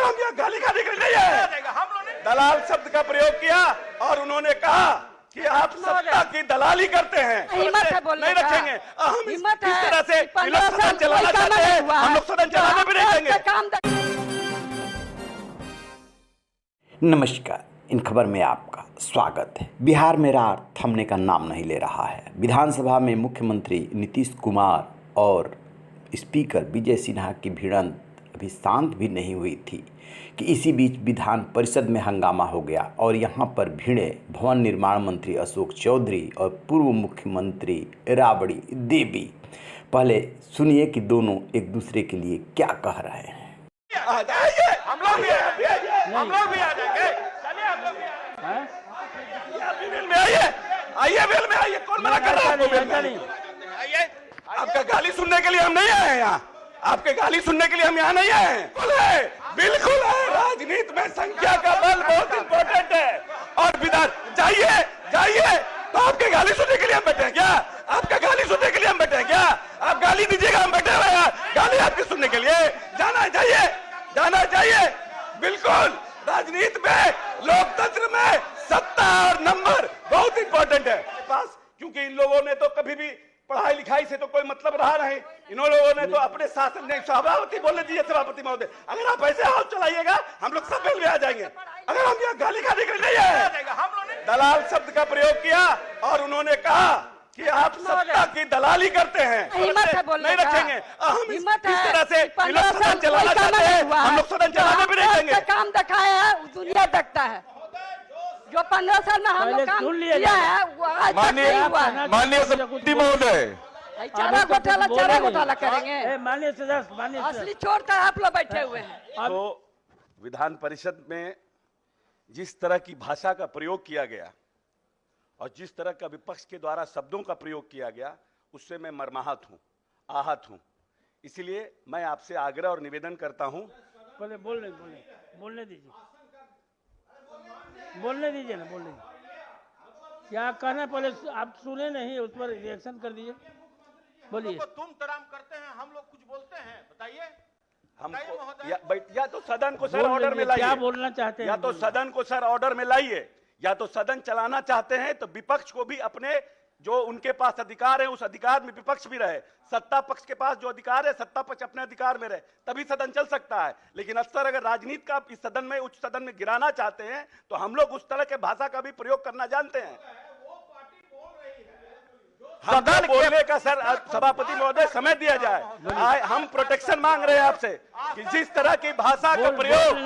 अगर हम यहाँ गाली खाने के लिए नहीं है, दलाल शब्द का प्रयोग किया और उन्होंने कहा कि आप सत्ता की दलाली करते हैं, नहीं रखेंगे। हम इस तरह से सदन चलाना चाहते हैं, हम लोग सदन चलाने भी नहीं देंगे। नमस्कार, इन खबर में आपका स्वागत है। बिहार में रार थमने का नाम नहीं ले रहा है। विधानसभा में मुख्यमंत्री नीतीश कुमार और स्पीकर विजय सिन्हा की भिड़ंत अभी शांत भी नहीं हुई थी कि इसी बीच विधान परिषद में हंगामा हो गया और यहाँ पर भिड़े भवन निर्माण मंत्री अशोक चौधरी और पूर्व मुख्यमंत्री राबड़ी देवी। पहले सुनिए कि दोनों एक दूसरे के लिए क्या कह रहे हैं। हम लोग भी आ जाएंगे। चलिए हम लोग भी आइए बेल में आइए। कौन मना कर रहा है आपको? आइए। आपका गाली सुनने के लिए हम नहीं आए हैं यहाँ। आपके गाली सुनने के लिए हम यहाँ नहीं आए हैं। बिल्कुल है। राजनीति में संख्या का बल बहुत इंपॉर्टेंट है। और विधान जाइए तो आपके गाली सुनने के लिए हम बैठे हैं क्या? आपका गाली सुनने के लिए हम बैठे हैं क्या? आप गाली दीजिएगा, हम बैठे हुए हैं गाली आपकी सुनने के लिए। जाना चाहिए। बिल्कुल राजनीति में, लोकतंत्र में सत्ता और नंबर बहुत इंपॉर्टेंट है पास, क्योंकि इन लोगों ने तो कभी भी पढ़ाई लिखाई से तो कोई मतलब रहा नहीं। इन लोगों ने तो अपने शासन में सभापति बोलने दीजिए, सभापति महोदय, अगर आप ऐसे हाथ चलाइएगा हम लोग सब में आ जाएंगे। अगर हम यहाँ गाली खाने के लिए नहीं है, दलाल शब्द का प्रयोग किया और उन्होंने कहा कि आप सत्ता की दलाली करते हैं, नहीं रखेंगे। हम इस तरह से सदन चलाना चाहते हैं, हम लोग सदन चलाने भी नहीं देंगे। काम दिखाया है दुनिया देखता है। जो 15 साल में हम लोग काम किया है वो आज तक नहीं हुआ है। माननीय सभापति महोदय, चारा घोटाला करेंगे। माननीय असली चोर तो आप लोग बैठे हुए हैं। तो विधान परिषद में जिस तरह की भाषा का प्रयोग किया गया और जिस तरह का विपक्ष के द्वारा शब्दों का प्रयोग किया गया, उससे मैं मर्माहत हूँ, आहत हूँ। इसलिए मैं आपसे आग्रह और निवेदन करता हूँ। बोलने दीजिए ना, क्या कहना पहले आप सुने नहीं, उस पर रिएक्शन कर दीजिए। बोलिए। तो तुम तराम करते हैं, हम लोग कुछ बोलते हैं, बताइए। हमको या तो सदन को सर ऑर्डर में लाइए, क्या बोलना चाहते हैं, या तो सदन को सर ऑर्डर में लाइए, या तो सदन चलाना चाहते हैं तो विपक्ष को भी अपने जो उनके पास अधिकार है उस अधिकार में विपक्ष भी रहे। सत्ता पक्ष के पास जो अधिकार है सत्ता पक्ष अपने अधिकार में रहे, तभी सदन चल सकता है। लेकिन अक्सर अगर राजनीति का इस सदन में, उच्च सदन में गिराना चाहते हैं तो हम लोग उस तरह के भाषा का भी प्रयोग करना जानते हैं। सदन बोलने का सर सभापति महोदय समय दिया जाए। हम प्रोटेक्शन मांग रहे हैं आपसे कि जिस तरह की भाषा का प्रयोग,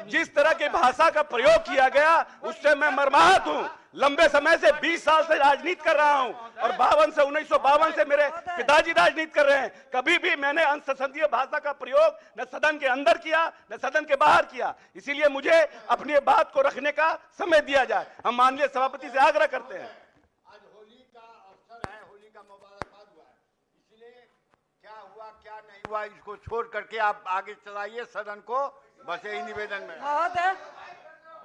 जिस तरह की भाषा का प्रयोग किया गया उससे मैं मर्माहत हूँ। लंबे समय से 20 साल से राजनीति कर रहा हूँ और 1952 से मेरे पिताजी राजनीति कर रहे हैं। कभी भी मैंने असंसदीय भाषा का प्रयोग न सदन के अंदर किया न सदन के बाहर किया। इसीलिए मुझे अपनी बात को रखने का समय दिया जाए। हम माननीय सभापति से आग्रह करते हैं। क्या नहीं हुआ इसको छोड़ करके आप आगे चलाइए सदन को, बस यही निवेदन में। महोदय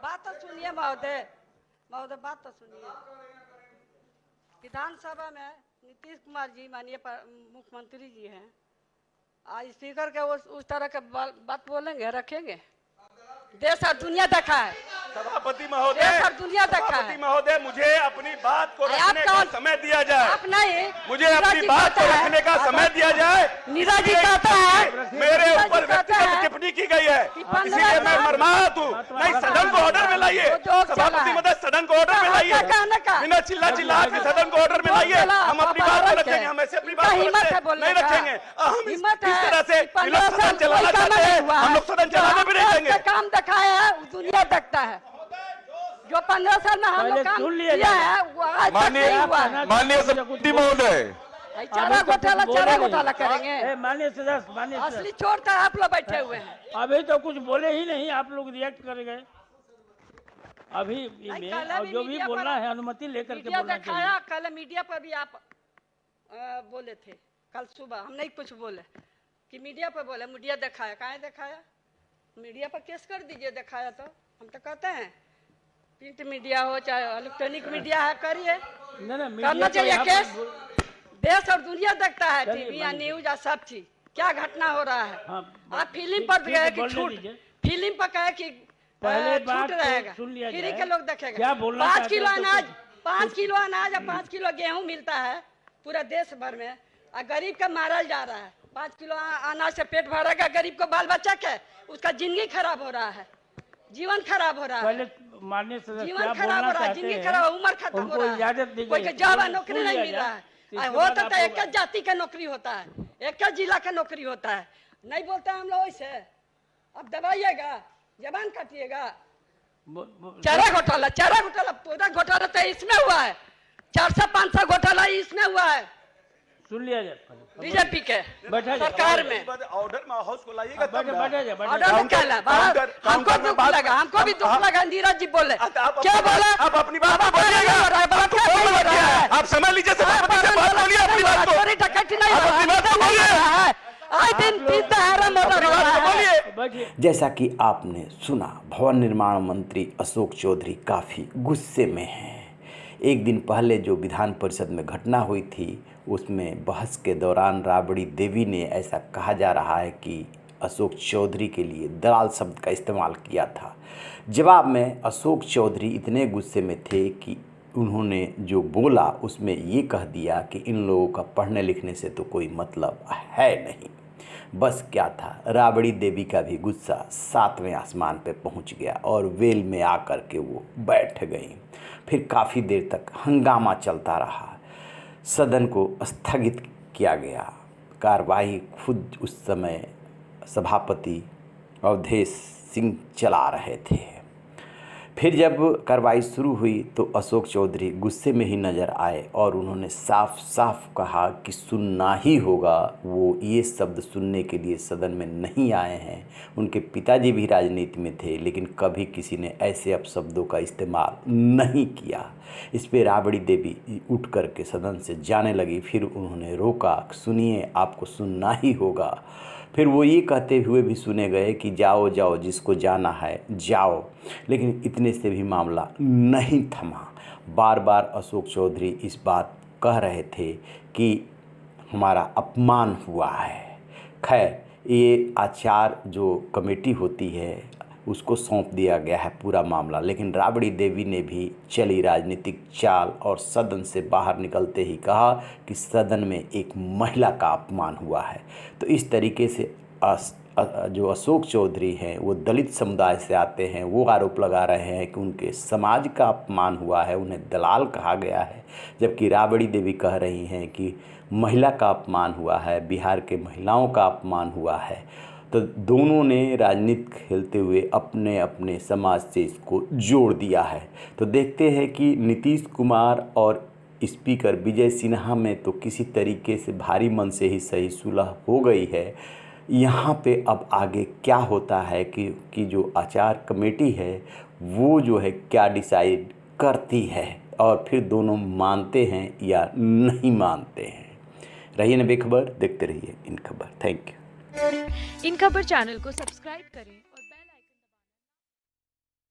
बात तो सुनिए, महोदय बात तो सुनिए। विधानसभा में नीतीश कुमार जी माननीय मुख्यमंत्री जी हैं, आज स्पीकर के उस तरह के बात बोलेंगे, रखेंगे? देश और दुनिया देखा है। सभापति महोदय, देश और दुनिया देखा है। सभापति महोदय, मुझे अपनी बात को रखने का समय दिया जाए। आप नहीं, मुझे अपनी बात को रखने का समय दिया जाए। नीरज जी कहता है मेरे ऊपर व्यक्तिगत टिप्पणी की गई है, इसलिए मैं मर्माहत हूँ। नहीं, सदन को ऑर्डर में लाइए। सभापति महोदय, सदन को ऑर्डर में लाइए। बिना चिल्ला के सदन को ऑर्डर में लाइए। हम अपनी बात को रखेंगे, हम ऐसे अपनी बात नहीं रखेंगे। हम इस तरह से सदन चलाना चाहते हैं, हम लोग सदन चलाने भी नहीं देंगे। काम दिखाया है दुनिया देखता है। जो 15 साल में हम लोग काम किया है वो आज तक नहीं हुआ है। माननीय सभापति महोदय, चारा घोटाला करेंगे। माननीय असली चोर तो आप लोग बैठे हुए हैं। अभी तो कुछ बोले ही नहीं, आप लोग रिएक्ट कर गए। अभी में जो भी बोलना है अनुमति लेकर के बोलना चाहिए। कल मीडिया पर भी आप बोले थे, कल सुबह हम नहीं कुछ बोले कि मीडिया पर बोले, मीडिया दिखाया, कहाँ दिखाया? मीडिया पर केस कर दीजिए, दिखाया तो। हम तो कहते हैं प्रिंट मीडिया हो चाहे इलेक्ट्रॉनिक मीडिया है, करिए, करना चाहिए केस। देश और दुनिया देखता है, टीवी या न्यूज या सब चीज। क्या घटना हो रहा है। हाँ, आप फिल्म पर ठीक है, गए कि बोलने छूट, दीजिए। फिल्म पर कहे कि पहले छूट बात तो रहेगा, सुन लिया फ्री जाए। के लोग देखेगा। क्या बोलना 5 चाहते किलो हैं तो अनाज, कुछ- 5 किलो अनाज और 5 किलो गेहूं मिलता है पूरा देश भर में, और गरीब का मारा जा रहा है। 5 किलो अनाज से पेट भरेगा गरीब को, बाल बच्चा के उसका जिंदगी खराब हो रहा है, जीवन खराब हो रहा है, पहले माननीय सदस्य जीवन क्या खराब बोलना हो रहा है, चाहते जिंदगी हैं खराब, उम्र खत्म हो उनको रहा है, इजाजत दी कोई गई। के जॉब सुन नौकरी लिया नहीं मिल जाए, रहा है। तो इसके होता बाद तो आपको एक जाति का नौकरी होता है, एक जिला का नौकरी होता है, नहीं बोलते हम लोग वैसे। अब दबाइएगा, जबान काटिएगा। चारा घोटाला पूरा घोटाला तो इसमें हुआ है, 400-500 घोटाला इसमें हुआ है सुन लिया जाए पहले। बीजेपी के बैठा जाए। सरकार में। ऑर्डर में हाउस को लाइएगा तब ना। बैठा जाए, बैठा ऑर्डर जाए। में क्या ला? हमको दुख लगा, हमको भी दुख लगा। नीरज जी बोले क्या बोला? आप अपनी बात को बोलिएगा। आप समझ लीजिए, सभापति से बात बोलिए अपनी बात को। चोरी डकैती नहीं हो आप रहा अपनी बात को बोलिए। है, आए दिन 3 दहाड़ा मर्डर हो रहा है। बोलिए। बैठिए। जैसा कि आपने सुना, भवन निर्माण मंत्री अशोक चौधरी काफ़ी गुस्से में हैं। एक दिन पहले जो विधान परिषद में घटना हुई थी, उसमें बहस के दौरान राबड़ी देवी ने ऐसा कहा जा रहा है कि अशोक चौधरी के लिए दलाल शब्द का इस्तेमाल किया था। जवाब में अशोक चौधरी इतने गुस्से में थे कि उन्होंने जो बोला उसमें ये कह दिया कि इन लोगों का पढ़ने लिखने से तो कोई मतलब है नहीं। बस क्या था, राबड़ी देवी का भी गुस्सा 7वें आसमान पे पहुंच गया और वेल में आकर के वो बैठ गई। फिर काफ़ी देर तक हंगामा चलता रहा, सदन को स्थगित किया गया। कार्रवाई खुद उस समय सभापति अवधेश सिंह चला रहे थे। फिर जब कार्रवाई शुरू हुई तो अशोक चौधरी गुस्से में ही नज़र आए और उन्होंने साफ साफ कहा कि सुनना ही होगा। वो ये शब्द सुनने के लिए सदन में नहीं आए हैं। उनके पिताजी भी राजनीति में थे, लेकिन कभी किसी ने ऐसे अपशब्दों का इस्तेमाल नहीं किया। इस पे राबड़ी देवी उठ कर के सदन से जाने लगी। फिर उन्होंने रोका, सुनिए आपको सुनना ही होगा। फिर वो ये कहते हुए भी सुने गए कि जाओ जाओ, जिसको जाना है जाओ। लेकिन इतने से भी मामला नहीं थमा। बार बार अशोक चौधरी इस बात कह रहे थे कि हमारा अपमान हुआ है। खैर, ये आचार जो कमेटी होती है उसको सौंप दिया गया है पूरा मामला। लेकिन राबड़ी देवी ने भी चली राजनीतिक चाल और सदन से बाहर निकलते ही कहा कि सदन में एक महिला का अपमान हुआ है। तो इस तरीके से जो अशोक चौधरी हैं वो दलित समुदाय से आते हैं, वो आरोप लगा रहे हैं कि उनके समाज का अपमान हुआ है, उन्हें दलाल कहा गया है। जबकि राबड़ी देवी कह रही हैं कि महिला का अपमान हुआ है, बिहार के महिलाओं का अपमान हुआ है। तो दोनों ने राजनीति खेलते हुए अपने अपने समाज से इसको जोड़ दिया है। तो देखते हैं कि नीतीश कुमार और स्पीकर विजय सिन्हा में तो किसी तरीके से भारी मन से ही सही सुलह हो गई है। यहाँ पे अब आगे क्या होता है कि जो आचार कमेटी है वो जो है क्या डिसाइड करती है और फिर दोनों मानते हैं या नहीं मानते हैं। रहिए न बेखबर, देखते रहिए इन खबर। Thank you. इन खबर चैनल को सब्सक्राइब करें।